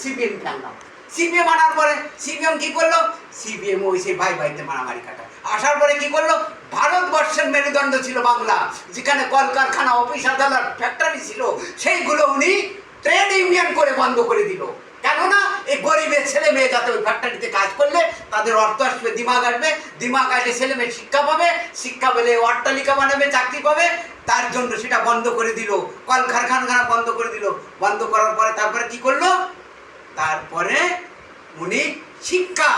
CPM কে আনলাম। CPM আনার পরে সিপিএম কি করলো? সিপিএম ওই সেই ভাই ভাইতে মারামারি কাটা আসার পরে কি করলো? ভারতবর্ষের মেরুদণ্ড ছিল বাংলা, যেখানে কলকারখানা, অফিস আদালত, ফ্যাক্টরি ছিল, সেইগুলো উনি ট্রেড ইউনিয়ন করে বন্ধ করে দিল। কেননা এই গরিবের ছেলে মেয়ে যাতে ওই ফ্যাক্টরিতে কাজ করলে তাদের অর্থ আসবে, দিমাগ আসবে, দিমাগ আসলে ছেলে মেয়ে শিক্ষা পাবে, শিক্ষা পেলে অট্টালিকা বানাবে, চাকরি পাবে, তার জন্য সেটা বন্ধ করে দিল। কলকারখানা বন্ধ করে দিল। বন্ধ করার পরে তারপরে কি করলো? তারপরে উনি শিক্ষা,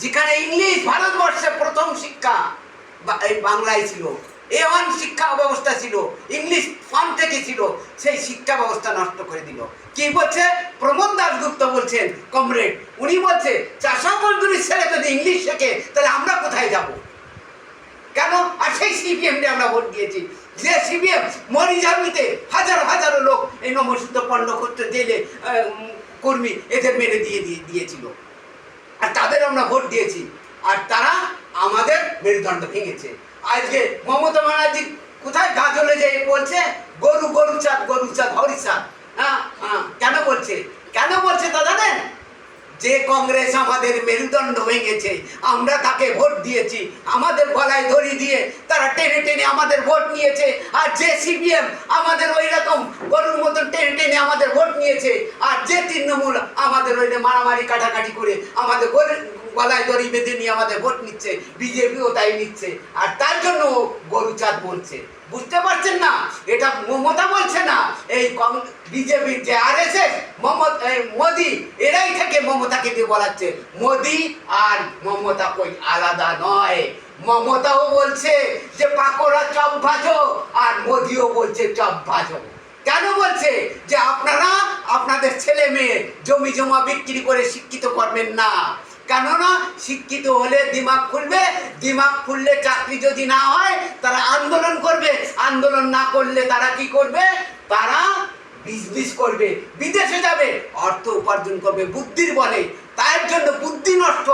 যেখানে ইংলিশ ভারতবর্ষে প্রথম শিক্ষা এই বাংলায় ছিল, A1 শিক্ষা ব্যবস্থা ছিল, ইংলিশ ফার্ম থেকে ছিল, সেই শিক্ষা ব্যবস্থা নষ্ট করে দিল। কি বলছে প্রমোদ দাশগুপ্ত বলছেন, কমরেড, উনি বলছে চাষা মজদুরির ছেলে যদি ইংলিশ শেখে তাহলে আমরা কোথায় যাব? কেন? আর সেই সিপিএমকে আমরা ভোট দিয়েছি, যে সিপিএম মরিজামিতে হাজারো হাজারো লোক এই নমস্ত পণ্ড করতে জেলে কর্মী এদের মেরে দিয়েছিল, আর তাদের আমরা ভোট দিয়েছি, আর তারা আমাদের মেরুদণ্ড ভেঙেছে। আজকে মমতা ব্যানার্জি কোথায় গাজলে যে বলছে গরু গরু চাঁদ, গরু চাঁদ হরিচাঁদ। হ্যাঁ হ্যাঁ, কেন বলছে? কেন বলছে তা জানেন? যে কংগ্রেস আমাদের মেরুদণ্ড ভেঙেছে, আমরা তাকে ভোট দিয়েছি, আমাদের গলায় দড়ি দিয়ে তারা টেনে টেনে আমাদের ভোট নিয়েছে। আর যে সিপিএম আমাদের ওই রকম গরুর মতন টেনে টেনে আমাদের ভোট নিয়েছে, আর যে তৃণমূল আমাদের ওই মারামারি কাটাকাটি করে আমাদের গলায় দড়ি বেঁধে নিয়ে আমাদের ভোট নিচ্ছে, বিজেপিও তাই নিচ্ছে, আর তার জন্য গরু চাঁদ বলছে। বুঝতে পারছেন না? এটা মমতা বলছে না, এই বিজেপির যে আরএসএস, মোদি, এরাই থেকে মমতাকে দিয়ে বলাচ্ছে। মোদি আর মমতা কই আলাদা নয়। মমতাও বলছে যে পাকোড়া চপ ভাজো, আর মোদিও বলছে চপ ভাজো। কেন বলছে? যে আপনারা আপনাদের ছেলে মেয়ে জমি জমা বিক্রি করে শিক্ষিত করবেন না। কেননা শিক্ষিত হলে দিমাগ খুলবে, দিমাগ খুললে চাকরি যদি না হয় তারা আন্দোলন করবে, আন্দোলন না করলে তারা কি করবে? তারা বিজনেস করবে, বিদেশে যাবে, অর্থ উপার্জন করবে বুদ্ধির বলে। তার জন্য বুদ্ধি নষ্ট